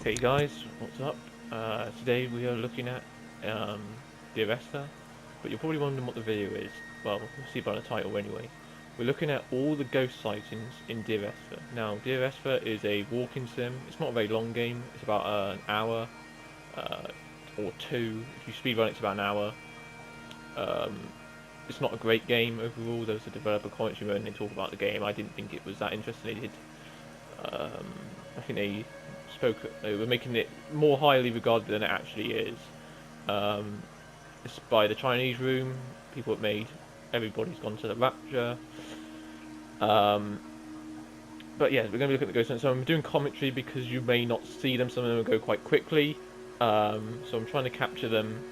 Hey guys, what's up? Today we are looking at Dear Esther, but you're probably wondering what the video is. Well, you'll see by the title anyway. We're looking at all the ghost sightings in Dear Esther. Now, Dear Esther is a walking sim. It's not a very long game. It's about an hour or two. If you speedrun, it's about an hour. It's not a great game overall. There was a developer commentary when they talk about the game. I didn't think it was that interesting. They did. I think they were making it more highly regarded than it actually is. It's by the Chinese Room, people that made Everybody's Gone to the Rapture. But yeah, we're going to be looking at the ghosts. So I'm doing commentary because you may not see them. Some of them will go quite quickly. So I'm trying to capture them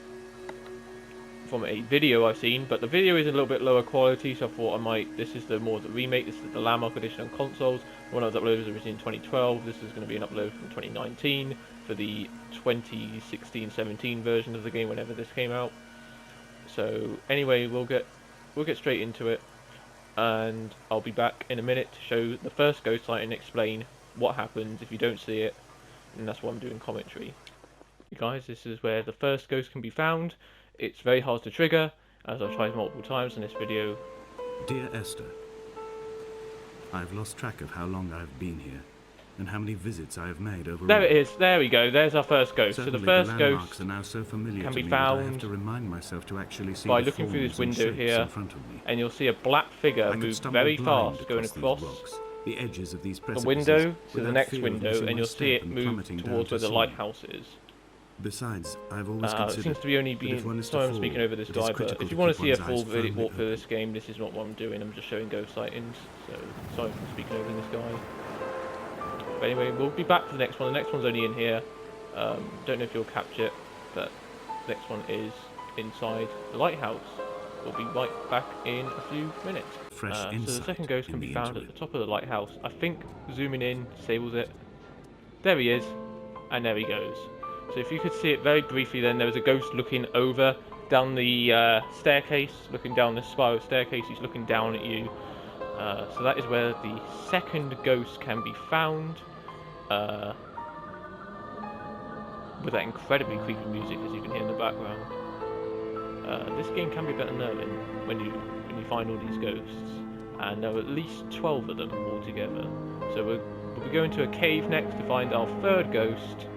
from a video I've seen, but the video is a little bit lower quality, so I thought this is the remake, this is the landmark edition on consoles. The one I was uploaded was originally in 2012, this is going to be an upload from 2019 for the 2016-17 version of the game whenever this came out. So anyway, we'll get straight into it, and I'll be back in a minute to show the first ghost sighting and explain what happens if you don't see it, and that's why I'm doing commentary. You guys, this is where the first ghost can be found. It's very hard to trigger, as I've tried multiple times in this video. Dear Esther, I've lost track of how long I've been here, and how many visits I have made overall. There it is, there we go, there's our first ghost. Certainly so the first the landmarks ghost are now so familiar can to be me that I have found to remind myself to actually see by the looking through this forms and window shapes here, in front of me. and you'll see a black figure I could move stumble very blind fast going these across rocks, the edges of these the precipices, window to the without next fear of window, missing and my you'll step see it and move plummeting down towards to where the sea. lighthouse is. Besides, I've always It considered seems to be only that if one being. is to Sorry, I'm fall, speaking over this it is guy, but critical if you to want to keep see a one's full eyes video firmly walk through this game, this is not what I'm doing. I'm just showing ghost sightings. So sorry for speaking over this guy. But anyway, we'll be back for the next one. The next one's only in here. Don't know if you'll capture it, but the next one is inside the lighthouse. We'll be right back in a few minutes. So the second ghost can be found at the top of the lighthouse. I think zooming in disables it. There he is, and there he goes. So if you could see it very briefly, then there was a ghost looking over down the staircase, looking down the spiral staircase. He's looking down at you. So that is where the second ghost can be found. With that incredibly creepy music, as you can hear in the background. This game can be a bit unnerving when you find all these ghosts, and there are at least 12 of them altogether. So we'll be going to a cave next to find our third ghost.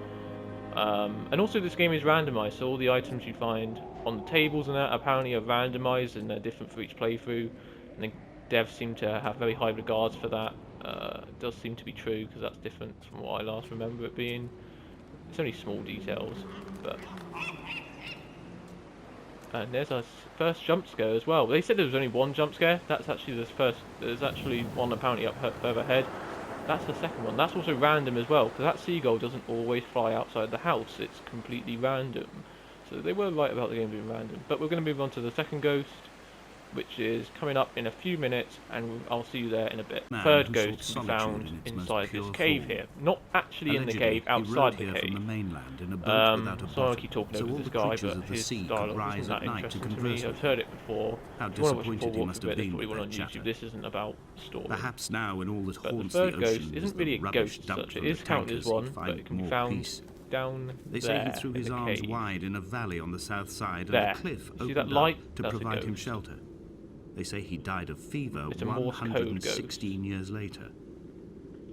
And also this game is randomized, so all the items you find on the tables and that apparently are randomized and they're different for each playthrough. And the devs seem to have very high regards for that. It does seem to be true, because that's different from what I last remember it being. It's only small details, but... And there's our first jump scare as well. They said there was only one jump scare. That's actually this first. There's actually one apparently up further ahead. That's the second one. That's also random as well, because that seagull doesn't always fly outside the house. It's completely random. So they were right about the game being random. But we're going to move on to the second ghost, which is coming up in a few minutes, and I'll see you there in a bit. Third ghost can be found inside this cave here. Not actually in the cave, outside the cave. So I'll keep talking over this guy, but his dialogue isn't that interesting to me. I've heard it before. If you want to watch a full walkthrough of it, there's probably one on YouTube. This isn't about story. Perhaps now, when all that But the haunts third the ghost ocean isn't really a ghost as such. It is counted as one, but it can be found down They there say he threw his in the arms cave. wide in a valley on the south side, and There. a cliff See that opened light? up to That's a provide him ghost. shelter. They say he died of fever It's a Morse code ghost. 116 years later.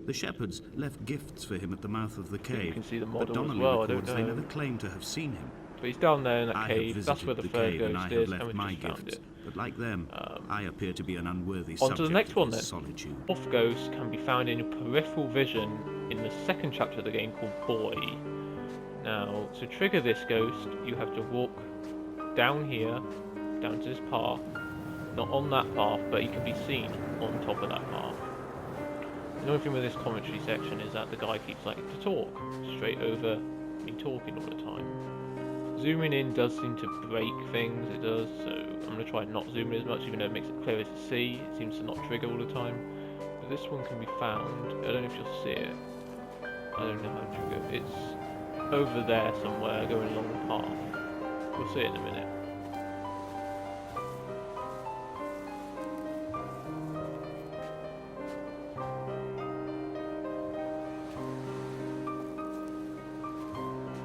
The shepherds left gifts for him at the mouth of the cave, You can see the but model as Donnelly well. I don't records they know. never claimed to have seen him. But he's down there in that I cave. have That's where visited the third cave, and I ghost have is, left and we my just found gifts. it. But like them, I appear to be an unworthy On to subject the next of one his then. solitude. Fourth ghost can be found in your peripheral vision in the second chapter of the game called Boy. Now, to trigger this ghost, you have to walk down here, down to this path. Not on that path, but he can be seen on top of that path. The only thing with this commentary section is that the guy keeps liking to talk, straight over me talking all the time. Zooming in does seem to break things, it does, so I'm going to try not zoom in as much, even though it makes it clearer to see. It seems to not trigger all the time. But this one can be found. I don't know if you'll see it. I don't know how to trigger it. It's over there somewhere, going along the path. We'll see it in a minute.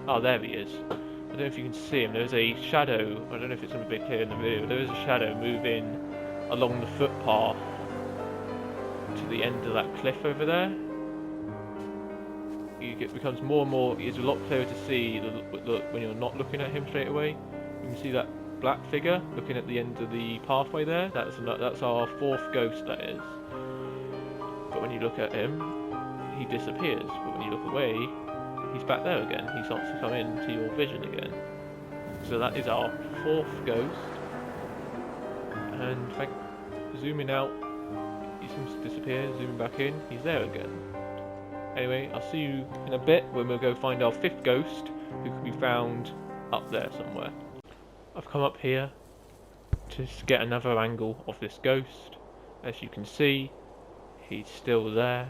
Oh, there he is. I don't know if you can see him. There's a shadow. I don't know if it's going to be clear in the video, but there is a shadow moving along the footpath to the end of that cliff over there. It becomes more and more. It's a lot clearer to see when you're not looking at him straight away. You can see that black figure looking at the end of the pathway there. That's our fourth ghost, that is. But when you look at him, he disappears. But when you look away, he's back there again. He starts to come into your vision again. So that is our fourth ghost. And zooming out, he seems to disappear. Zooming back in, he's there again. Anyway, I'll see you in a bit when we'll go find our fifth ghost, who can be found up there somewhere. I've come up here to get another angle of this ghost. As you can see, he's still there.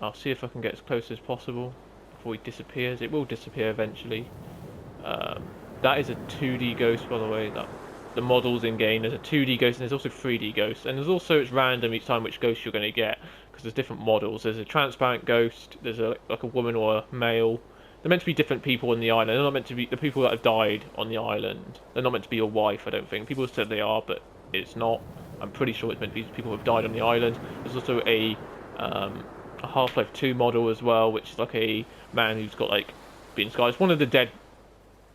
I'll see if I can get as close as possible before he disappears. It will disappear eventually. That is a 2D ghost, by the way. The models in game, there's a 2D ghost and there's also 3D ghosts, and there's also, it's random each time which ghost you're going to get, because there's different models. There's a transparent ghost, there's like a woman or a male. They're meant to be different people on the island. They're not meant to be the people that have died on the island. They're not meant to be your wife, I don't think. People have said they are, but it's not. I'm pretty sure it's meant to be people who have died on the island. There's also a Half-Life 2 model as well, which is like a man who's got like been scarred. It's one of the dead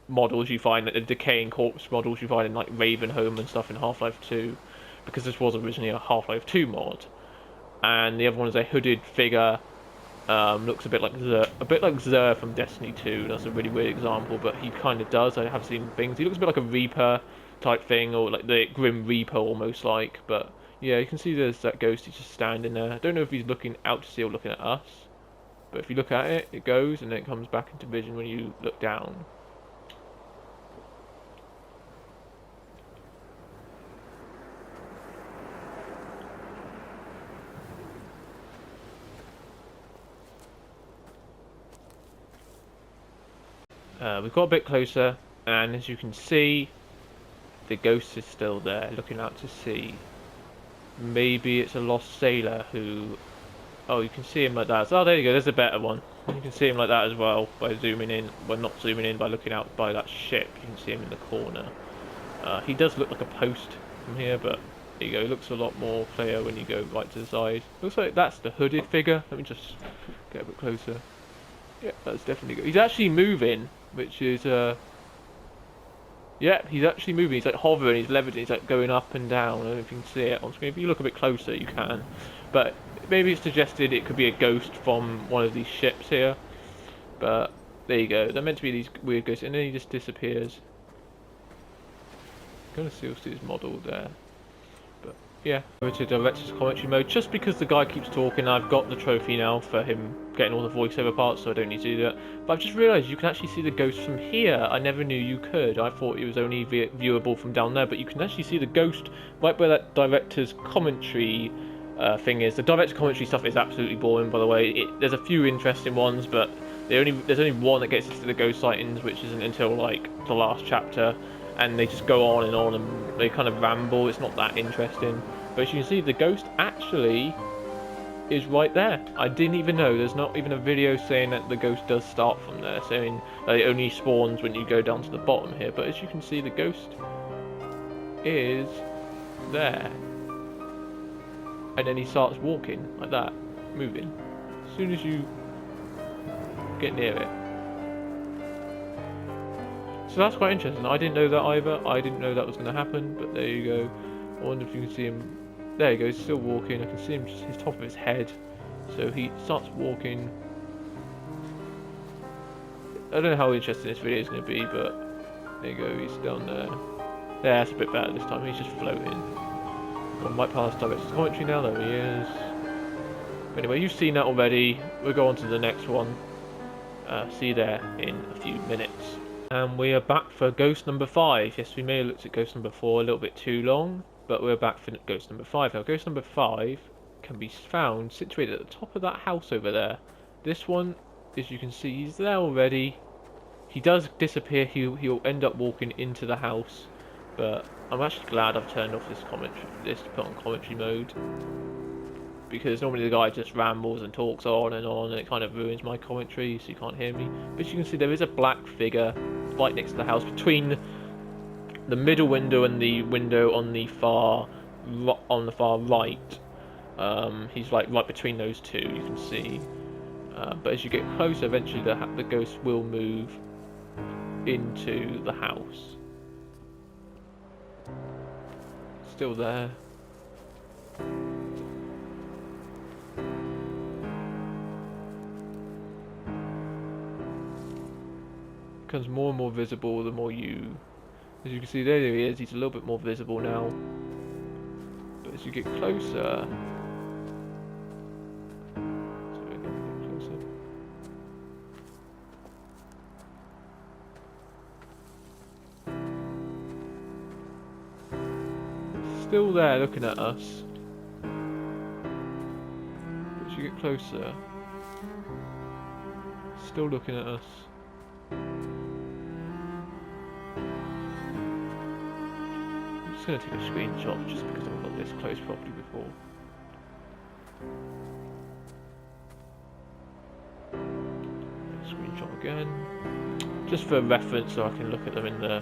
models you find, like the decaying corpse models you find in like Ravenholm and stuff in Half-Life 2, because this was originally a Half-Life 2 mod. And the other one is a hooded figure, looks a bit like Xur from Destiny 2. That's a really weird example, but he kind of does. I have seen things. He looks a bit like a Reaper type thing, or like the Grim Reaper almost like. But yeah, you can see there's that ghost. He's just standing there. I don't know if he's looking out to sea or looking at us, but if you look at it, it goes and then it comes back into vision when you look down. We've got a bit closer, and as you can see, the ghost is still there, looking out to sea. Maybe it's a lost sailor who... Oh, you can see him like that. Oh, there you go, there's a better one. You can see him like that as well, by zooming in. Well, not zooming in, by looking out by that ship. You can see him in the corner. He does look like a post from here, but there you go. It looks a lot more clear when you go right to the side. Looks like that's the hooded figure. Let me just get a bit closer. Yeah, that's definitely good. He's actually moving, which is, yeah, he's actually moving. He's like hovering, he's levitating, he's like going up and down. I don't know if you can see it on screen. If you look a bit closer, you can. But maybe it's suggested it could be a ghost from one of these ships here. But there you go. They're meant to be these weird ghosts, and then he just disappears. I'm gonna still see his model there. But yeah, over to director's commentary mode. Just because the guy keeps talking, I've got the trophy now for him getting all the voiceover parts, so I don't need to do that. But I've just realised you can actually see the ghost from here. I never knew you could. I thought it was only viewable from down there, but you can actually see the ghost right where that director's commentary thing is. The director's commentary stuff is absolutely boring, by the way. There's a few interesting ones, but there's only one that gets into the ghost sightings, which isn't until like the last chapter, and they just go on and they kind of ramble. It's not that interesting. But as you can see, the ghost actually is right there. I didn't even know. There's not even a video saying that the ghost does start from there, saying that it only spawns when you go down to the bottom here. But as you can see, the ghost is there. And then he starts walking like that, moving. As soon as you get near it. So that's quite interesting. I didn't know that either. I didn't know that was going to happen, but there you go. I wonder if you can see him. There he goes, still walking. I can see him, just his top of his head. So he starts walking. I don't know how interesting this video is going to be, but there you go, he's down there. Yeah, that's a bit better this time. He's just floating. Gone right past director's commentary now. There he is. But anyway, you've seen that already. We'll go on to the next one. See you there in a few minutes. And we are back for ghost number 5. Yes, we may have looked at ghost number 4 a little bit too long, but we're back for ghost number 5. Now, ghost number 5 can be found situated at the top of that house over there. This one, as you can see, he's there already. He does disappear. He'll end up walking into the house, but I'm actually glad I've turned off this commentary, to put on commentary mode. because normally the guy just rambles and talks on, and it kind of ruins my commentary, so you can't hear me. But as you can see, there is a black figure right next to the house, between the middle window and the window on the far right. He's like right between those two, you can see. But as you get closer, eventually the ghost will move into the house. Still there. Becomes more and more visible the more you... As you can see, there he is. He's a little bit more visible now. But as you get closer... Still there looking at us. As you get closer, still looking at us. I'm just going to take a screenshot just because I've got this close properly before. Screenshot again. Just for reference so I can look at them in the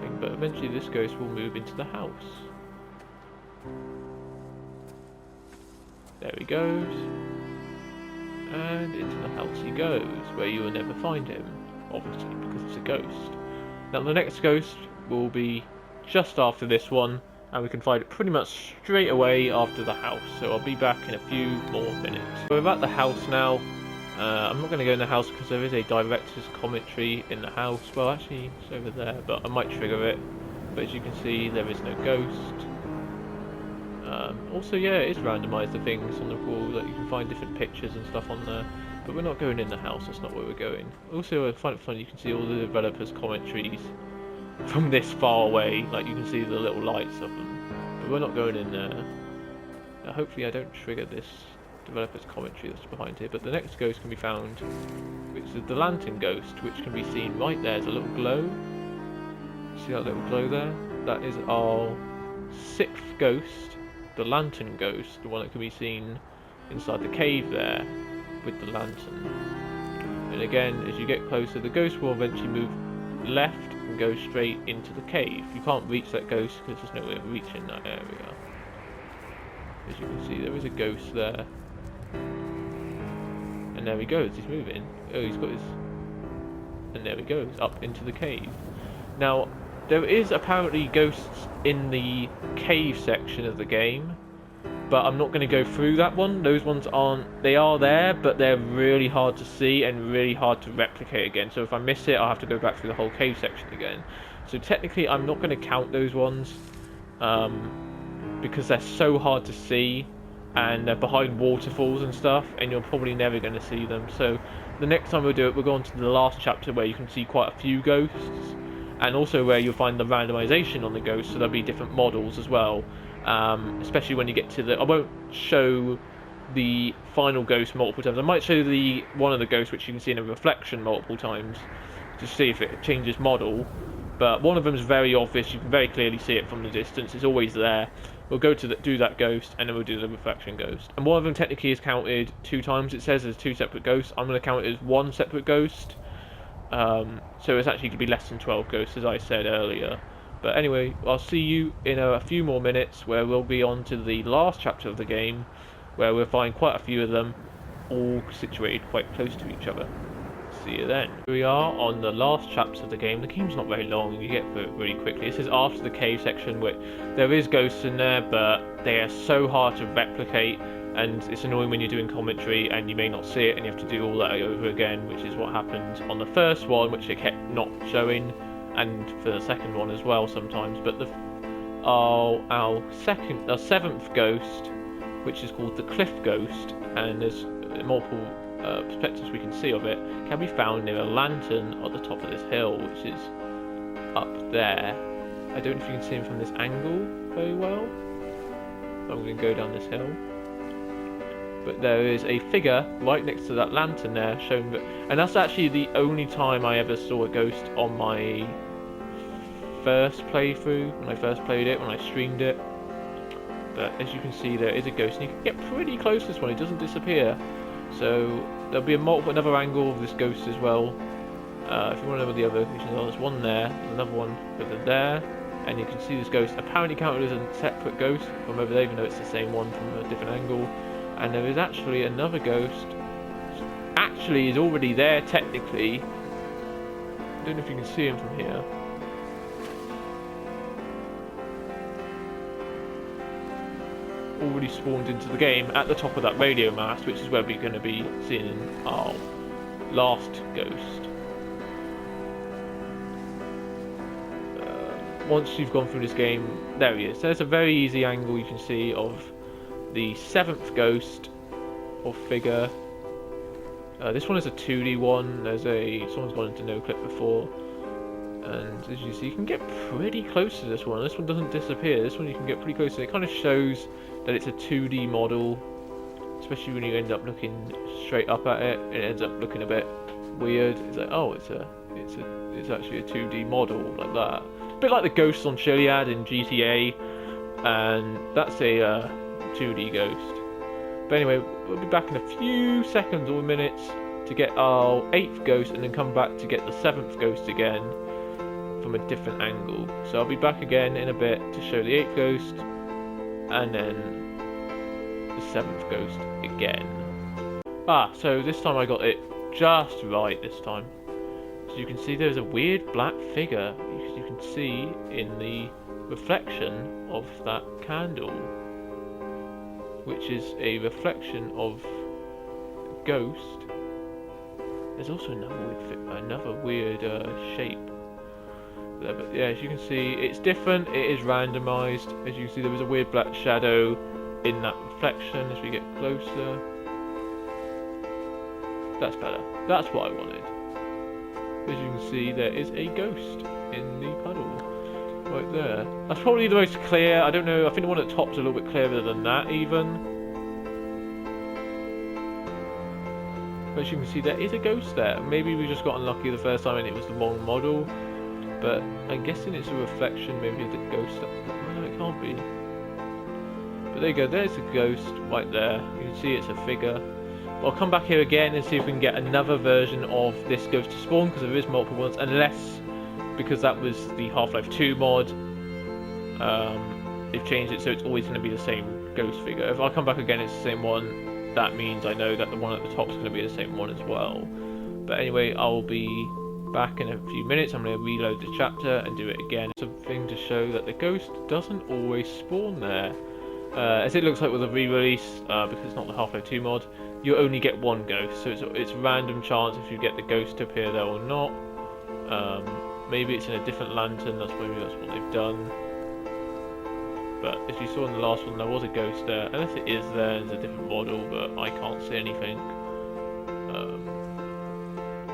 thing, but eventually this ghost will move into the house. There he goes, and into the house he goes, where you will never find him, obviously, because it's a ghost. Now the next ghost will be just after this one, and we can find it pretty much straight away after the house, so I'll be back in a few more minutes. We're at the house now. I'm not going to go in the house because there is a director's commentary in the house. Well, actually, it's over there, but I might trigger it. But as you can see, there is no ghost. Also, yeah, it is randomised, the things on the wall, that you can find different pictures and stuff on there. But we're not going in the house, that's not where we're going. Also, I find it fun, you can see all the developers' commentaries from this far away. Like, you can see the little lights of them. But we're not going in there. Now, hopefully I don't trigger this developer's commentary that's behind here. But the next ghost can be found, which is the lantern ghost, which can be seen right there. There's a little glow. See that little glow there? That is our 6th ghost. The lantern ghost, the one that can be seen inside the cave there with the lantern. And again, as you get closer, the ghost will eventually move left and go straight into the cave. You can't reach that ghost because there's no way of reaching that area. As you can see, there is a ghost there. And there he goes, he's moving. Oh, he's got his... And there he goes, up into the cave. Now, there is apparently ghosts in the cave section of the game, but I'm not going to go through that one. Those ones aren't... They are there, but they're really hard to see and really hard to replicate again. So if I miss it, I'll have to go back through the whole cave section again. So technically, I'm not going to count those ones, because they're so hard to see, and they're behind waterfalls and stuff, and you're probably never going to see them. So the next time we'll do it, we'll go on to the last chapter where you can see quite a few ghosts, and also where you'll find the randomization on the ghosts, so there'll be different models as well. Especially when you get to the... I won't show the final ghost multiple times. I might show the one of the ghosts which you can see in a reflection multiple times to see if it changes model. But one of them is very obvious. You can very clearly see it from the distance. It's always there. We'll go to do that ghost, and then we'll do the reflection ghost. And one of them technically is counted 2 times. It says there's 2 separate ghosts. I'm going to count it as 1 separate ghost. So it's actually going to be less than 12 ghosts, as I said earlier. But anyway, I'll see you in a few more minutes, where we'll be on to the last chapter of the game, where we'll find quite a few of them, all situated quite close to each other. See you then. Here we are on the last chapter of the game. The game's not very long, you get through it really quickly. This is after the cave section, where there is ghosts in there, but they are so hard to replicate, and it's annoying when you're doing commentary and you may not see it and you have to do all that over again, which is what happened on the first one, which it kept not showing, and for the second one as well sometimes. But our 7th ghost, which is called the Cliff Ghost, and there's multiple perspectives we can see of it, can be found near a lantern at the top of this hill, which is up there. I don't know if you can see him from this angle very well. I'm going to go down this hill. But there is a figure right next to that lantern there, showing that, and that's actually the only time I ever saw a ghost on my first playthrough, when I first played it, when I streamed it. but as you can see, there is a ghost, and you can get pretty close to this one. It doesn't disappear. So there'll be another angle of this ghost as well. If you want to know what the other locations are, there's one there, there's another one over there, and you can see this ghost apparently counted as a separate ghost from over there, even though it's the same one from a different angle. And there is actually another ghost. Actually, is already there technically. I don't know if you can see him from here. Already spawned into the game at the top of that radio mast, which is where we're going to be seeing our last ghost. Once you've gone through this game, there he is. There's a very easy angle you can see of the 7th ghost or figure. This one is a 2D one. Someone's gone into no clip before, and as you see, you can get pretty close to this one. This one doesn't disappear. This one you can get pretty close to. It kind of shows that it's a 2D model, especially when you end up looking straight up at it. It ends up looking a bit weird. It's like, oh, it's actually a 2D model like that. A bit like the ghosts on Chiliad in GTA, and that's a 2D ghost. But anyway, we'll be back in a few seconds or minutes to get our 8th ghost, and then come back to get the 7th ghost again from a different angle. So I'll be back again in a bit to show the 8th ghost, and then the 7th ghost again. So this time I got it just right this time. So you can see there's a weird black figure you can see in the reflection of that candle, which is a reflection of the ghost. There's also another weird shape there, but yeah, as you can see, it's different. It is randomized. As you can see, there was a weird black shadow in that reflection. As we get closer, that's better. That's what I wanted. As you can see, there is a ghost in the puddle right there. That's probably the most clear. I don't know, I think the one at the top's a little bit clearer than that even. But as you can see, there is a ghost there. Maybe we just got unlucky the first time and it was the wrong model, but I'm guessing it's a reflection maybe of the ghost. No, it can't be. But there you go, there's a ghost right there. You can see it's a figure. But I'll come back here again and see if we can get another version of this ghost to spawn, because there is multiple ones, unless, because that was the Half-Life 2 mod, they've changed it so it's always going to be the same ghost figure. If I come back again it's the same one, that means I know that the one at the top is going to be the same one as well. But anyway, I'll be back in a few minutes. I'm going to reload the chapter and do it again. Something to show that the ghost doesn't always spawn there. As it looks like with a re-release, because it's not the Half-Life 2 mod, you only get one ghost, so it's random chance if you get the ghost to appear there or not. Maybe it's in a different lantern, maybe that's what they've done. But as you saw in the last one, there was a ghost there. Unless it is there, it's a different model, but I can't see anything.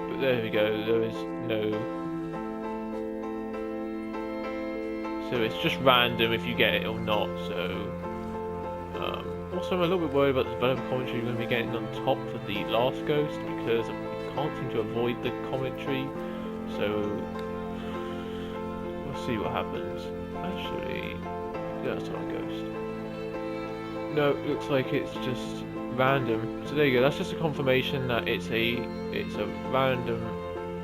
But there we go, there is no... So it's just random if you get it or not, so... Also, I'm a little bit worried about the developer commentary you're going to be getting on top for the last ghost, because I can't seem to avoid the commentary, so we'll see what happens. Actually, yeah, that's not a ghost. No, it looks like it's just random. So there you go, that's just a confirmation that it's a random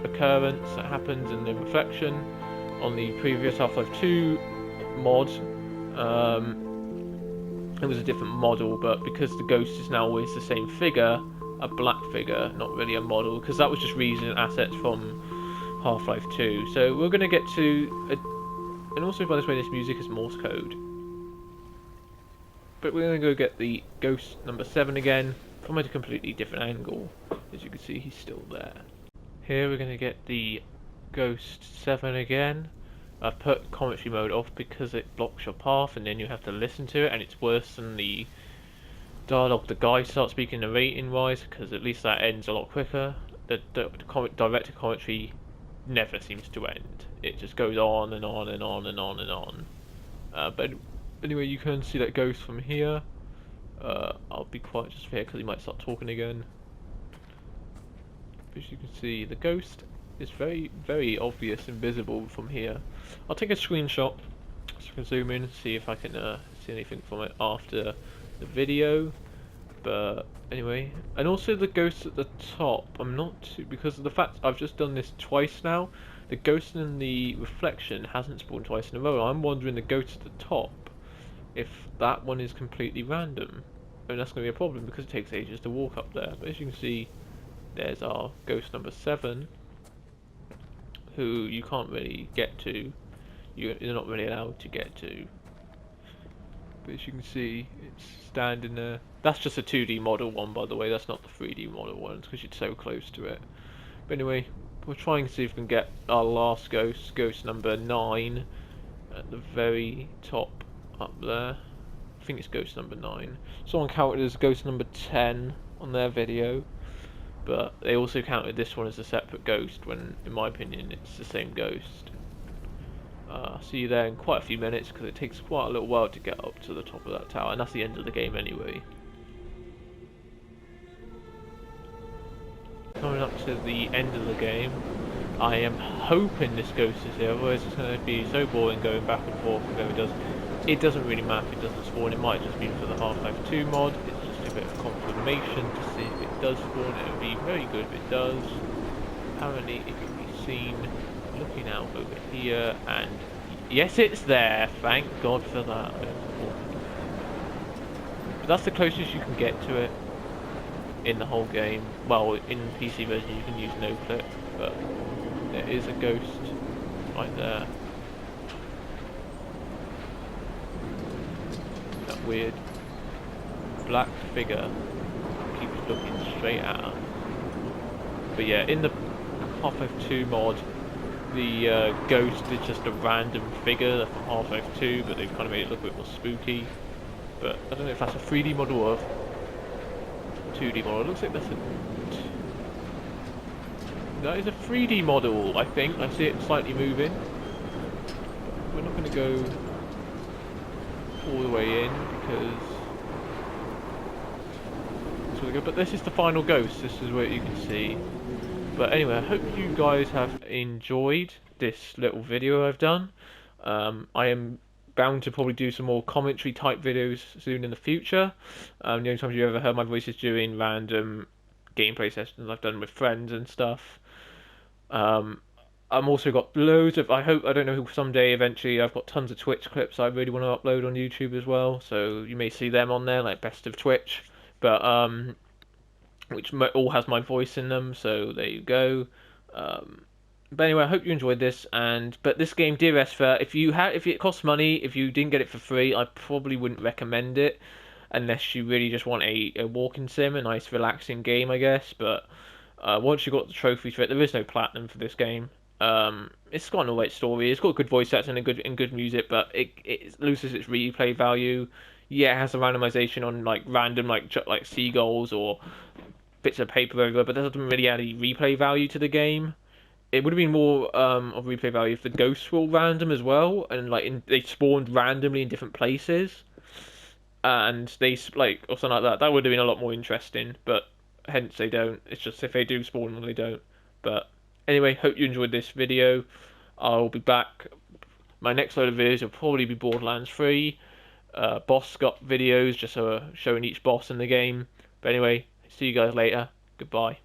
occurrence that happens in the reflection. On the previous Half-Life 2 mod, it was a different model, but because the ghost is now always the same figure, a black figure, not really a model, because that was just reusing assets from Half-Life 2. So we're going to get to... and also, by this way, this music is Morse code. But we're going to go get the ghost number 7 again, from a completely different angle. As you can see, he's still there. Here we're going to get the ghost 7 again. I've put commentary mode off because it blocks your path and then you have to listen to it, and it's worse than the dialogue the guy starts speaking narrating wise, because at least that ends a lot quicker. The director commentary never seems to end. It just goes on and on and on and on and on. But anyway, you can see that ghost from here. I'll be quiet just here because he might start talking again. As you can see, the ghost is very, very obvious and visible from here. I'll take a screenshot So I can zoom in and see if I can see anything from it after the video. But anyway, and also the ghost at the top, I'm not too, because of the fact I've just done this twice now, the ghost in the reflection hasn't spawned twice in a row. I'm wondering the ghost at the top, if that one is completely random. And that's going to be a problem because it takes ages to walk up there. But as you can see, there's our ghost number 7, who you can't really get to. You're not really allowed to get to. But as you can see, it's standing there. That's just a 2D model one, by the way. That's not the 3D model one, because you're so close to it. But anyway, we'll try and see if we can get our last ghost, ghost number 9, at the very top up there. I think it's ghost number 9. Someone counted as ghost number 10 on their video, but they also counted this one as a separate ghost, when, in my opinion, it's the same ghost. I'll see you there in quite a few minutes, because it takes quite a little while to get up to the top of that tower, and that's the end of the game anyway. Coming up to the end of the game, I am hoping this ghost is here, otherwise it's going to be so boring going back and forth whenever it does. It doesn't really matter if it doesn't spawn, it might just be for the Half-Life 2 mod, it's just a bit of confirmation to see if it does spawn. It would be very good if it does. Apparently it can be seen looking out over here, and yes, it's there, thank God for that. But that's the closest you can get to it in the whole game. Well, in the PC version you can use no clip, but there is a ghost right there. That weird black figure keeps looking straight at us. But yeah, in the Half-Life 2 mod, the ghost is just a random figure from Half-Life 2, but they've kind of made it look a bit more spooky. But I don't know if that's a 3D model or 2D model. It looks like that's that is a 3D model, I think. I see it slightly moving. We're not going to go all the way in because that's where we go. But this is the final ghost. This is where you can see. But anyway, I hope you guys have enjoyed this little video I've done. I am bound to probably do some more commentary type videos soon in the future. The only time you ever heard my voice is during random gameplay sessions I've done with friends and stuff. I'm also got loads of, I don't know, someday eventually I've got tons of Twitch clips I really want to upload on YouTube as well, so you may see them on there, like Best of Twitch, but which all has my voice in them, so there you go. But anyway, I hope you enjoyed this, but this game, Dear Esther, if it costs money, if you didn't get it for free, I probably wouldn't recommend it, unless you really just want a walking sim, a nice relaxing game, I guess, but once you got the trophies for it, there is no platinum for this game. It's got an alright story, it's got good voice acting and good music, but it loses its replay value. Yeah, it has a randomization on like random like seagulls or bits of paper everywhere, but that doesn't really add any replay value to the game. It would have been more of replay value if the ghosts were all random as well, and they spawned randomly in different places, and they or something like that. That would have been a lot more interesting, but hence they don't. It's just if they do spawn, they don't. But anyway, hope you enjoyed this video. I'll be back. My next load of videos will probably be Borderlands 3, boss got videos, just showing each boss in the game. But anyway, see you guys later. Goodbye.